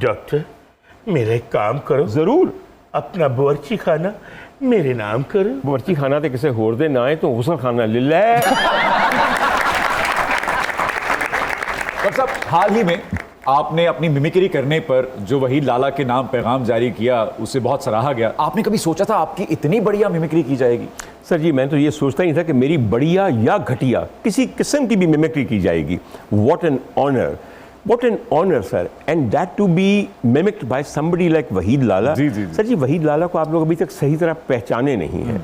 Doctor मेरा एक काम करो, जरूर। अपना बावर्ची खाना मेरे नाम करो। बावर्ची खाना तो किसी होर दे ना है तो गुसल खाना ले ले। डॉक्टर साहब, हाल ही में आपने अपनी मिमिक्री करने पर जो वहीद लाला के नाम पैगाम जारी किया, उसे बहुत सराहा गया। आपने कभी सोचा था आपकी इतनी बढ़िया मिमिक्री की जाएगी? सर जी, मैं तो ये सोचता ही था कि मेरी बढ़िया या घटिया किसी किस्म की भी मिमिक्री की जाएगी। What an honour sir, and that to be mimicked by somebody like Waheed Lala. जी। सर जी, वहीद लाला को आप लोग अभी तक सही तरह पहचाने नहीं हैं।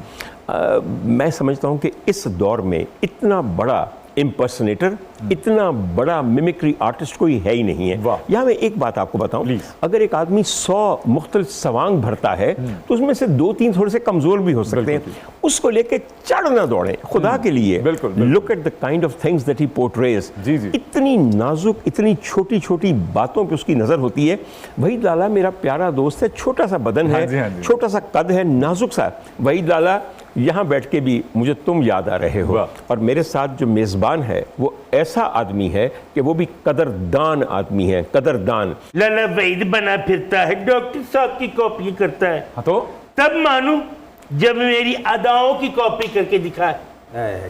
मैं समझता हूँ कि इस दौर में इतना बड़ा इम्पर्सनेटर, इतना बड़ा मिमिक्री आर्टिस्ट कोई है ही नहीं है। यहाँ मैं एक बात आपको बताऊं, अगर एक आदमी 100 मुख्तलिफ सवांग भरता है तो उसमें से 2-3 थोड़े से कमजोर भी हो सकते हैं। उसको लेके चढ़ ना दौड़े खुदा के लिए। Look at the kind of things that he portrays. इतनी नाजुक, इतनी छोटी छोटी बातों पे उसकी नजर होती है। वहीद लाला मेरा प्यारा दोस्त है, छोटा सा बदन है, छोटा सा कद है, नाजुक सा। वहीद लाला, यहाँ बैठ के भी मुझे तुम याद आ रहे हो, और मेरे साथ जो मेजबान है वो ऐसा आदमी है कि वो भी कदरदान आदमी है, कदरदान। लाला वहीद बना फिरता है, डॉक्टर साहब की कॉपी करता है। हाँ तो तब मानू जब मेरी अदाओं की कॉपी करके दिखाए।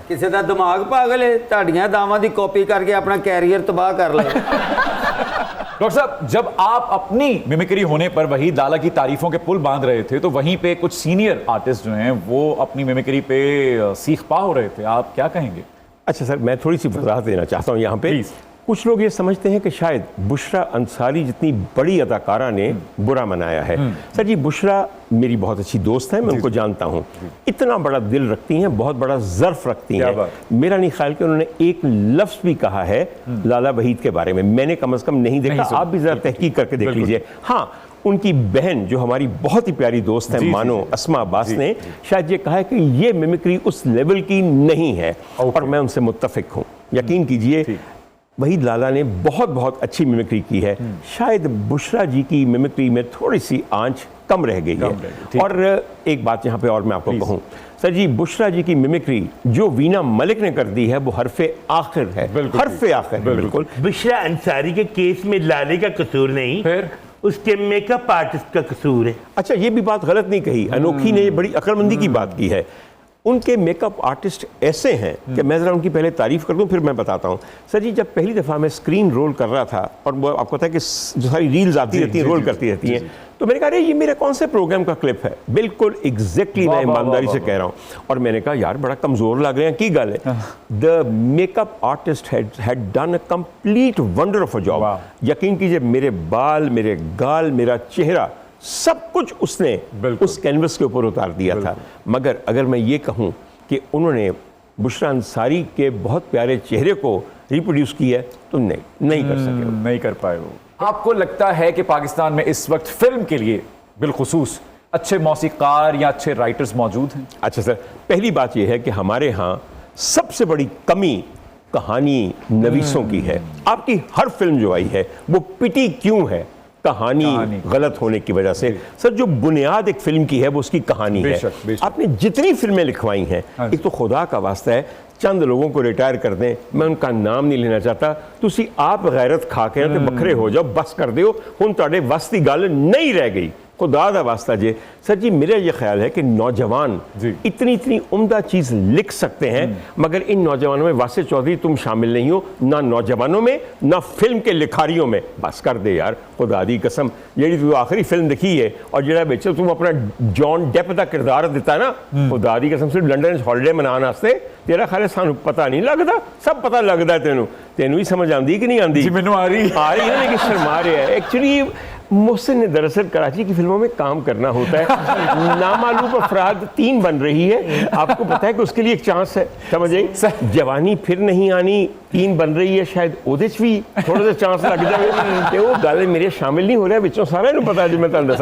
किसी का दिमाग पागल है, ताड़ियां दावां की कॉपी करके अपना कैरियर तबाह कर ले। डॉक्टर साहब, जब आप अपनी मिमिक्री होने पर वहीद लाला की तारीफों के पुल बांध रहे थे तो वहीं पे कुछ सीनियर आर्टिस्ट जो हैं वो अपनी मिमिक्री पे सीख पा हो रहे थे, आप क्या कहेंगे? अच्छा सर, मैं थोड़ी सी वजाहत देना चाहता हूँ यहाँ पे। कुछ लोग ये समझते हैं कि शायद बुशरा अंसारी जितनी बड़ी अदाकारा ने बुरा मनाया है। सर जी, बुशरा मेरी बहुत अच्छी दोस्त है, मैं उनको जानता हूँ। इतना बड़ा दिल रखती हैं, बहुत बड़ा ज़र्फ रखती हैं। मेरा नहीं ख्याल कि उन्होंने एक लफ्ज़ भी कहा है लाला वहीद के बारे में, मैंने कम अज़ कम नहीं देखा। आप भी ज़रा तहकीक करके देख लीजिए। हाँ, उनकी बहन जो हमारी बहुत ही प्यारी दोस्त है मानो अस्मा अब्बास ने शायद ये कहा है कि ये मिमिक्री उस लेवल की नहीं है, और मैं उनसे मुत्तफिक हूँ। यकीन कीजिए, वहीद लाला ने बहुत अच्छी मिमिक्री की है। शायद बुशरा जी की मिमिक्री में थोड़ी सी आंच कम रह गई है। और एक बात यहाँ पे और मैं आपको कहूँ, सर जी, बुशरा जी की मिमिक्री जो वीना मलिक ने कर दी है वो हरफे आखिर है, हरफे आखिर। बिल्कुल। बुशरा अंसारी के केस में लाले का कसूर नहीं, फिर उसके मेकअप आर्टिस्ट का कसूर है। अच्छा, ये भी बात गलत नहीं कही, अनोखी ने बड़ी अक्लमंदी की बात की है। उनके मेकअप आर्टिस्ट ऐसे हैं कि मैं ज़रा उनकी पहले तारीफ़ कर दूं फिर मैं बताता हूं। सर जी, जब पहली दफ़ा मैं स्क्रीन रोल कर रहा था, और वो आपको पता है कि जो सारी रील्स आती रहती हैं, रोल करती रहती हैं, तो मैंने कहा अरे ये मेरे कौन से प्रोग्राम का क्लिप है। बिल्कुल एग्जैक्टली मैं ईमानदारी से कह रहा हूँ। और मैंने कहा यार बड़ा कमज़ोर लग रहे हैं, की गल है। The makeup artist had done a complete wonder of a job. यकीन कीजिए, मेरे बाल, मेरे गाल, मेरा चेहरा, सब कुछ उसने उस कैनवस के ऊपर उतार दिया था। मगर अगर मैं ये कहूँ कि उन्होंने बुशरा अंसारी के बहुत प्यारे चेहरे को रिप्रोड्यूस किया तो नहीं कर सके, नहीं कर पाए वो। आपको लगता है कि पाकिस्तान में इस वक्त फिल्म के लिए बिलखुसूस अच्छे मौसीकार या अच्छे राइटर्स मौजूद हैं? अच्छा सर, पहली बात यह है कि हमारे यहाँ सबसे बड़ी कमी कहानी नवीसों की है। आपकी हर फिल्म जो आई है वो पिटी क्यों है? कहानी गलत होने की वजह से। सर, जो बुनियाद एक फिल्म की है वो उसकी कहानी है। आपने जितनी फिल्में लिखवाई हैं, एक तो खुदा का वास्ता है चंद लोगों को रिटायर कर दें, मैं उनका नाम नहीं लेना चाहता, तुसी आप गैरत खा के ते बखरे हो जाओ, बस कर दियो, हुण तुहाडे वस दी गल नहीं रह गई। खुदा दा वास्ता जे। सर जी, मेरा ये ख्याल है कि नौजवान इतनी उम्दा चीज़ लिख सकते हैं, मगर इन नौजवानों में वासिर चौधरी तुम शामिल नहीं हो, ना नौजवानों में ना फिल्म के लिखारियों में। बस कर दे यार, खुदा दी कसम, जी तू आखिरी फिल्म दिखी है और जो बेच तुम अपना जॉन डेप का किरदार दिता है ना, खुदा दी कसम, सिर्फ लंडन हॉलीडे मनाने वास्ते, तेरा ख्याल है सानू पता नहीं लगता? सब पता लगता है तेनू, तेनू ही समझ आती कि नहीं आती? मैनू आ रही है, लेकिन शर्मा रहा है। एक्चुअली मोहसिन ने दरअसल कराची की फिल्मों में काम करना होता है। नामालूम अफराद 3 बन रही है, आपको पता है कि उसके लिए एक चांस है, समझे? जवानी फिर नहीं आनी 3 बन रही है, शायद ओदे च भी थोड़ा सा चांस लग जाए। वो गल मेरे शामिल नहीं हो रहा, विचों सारा पता है जो मैं तुहानू दसा।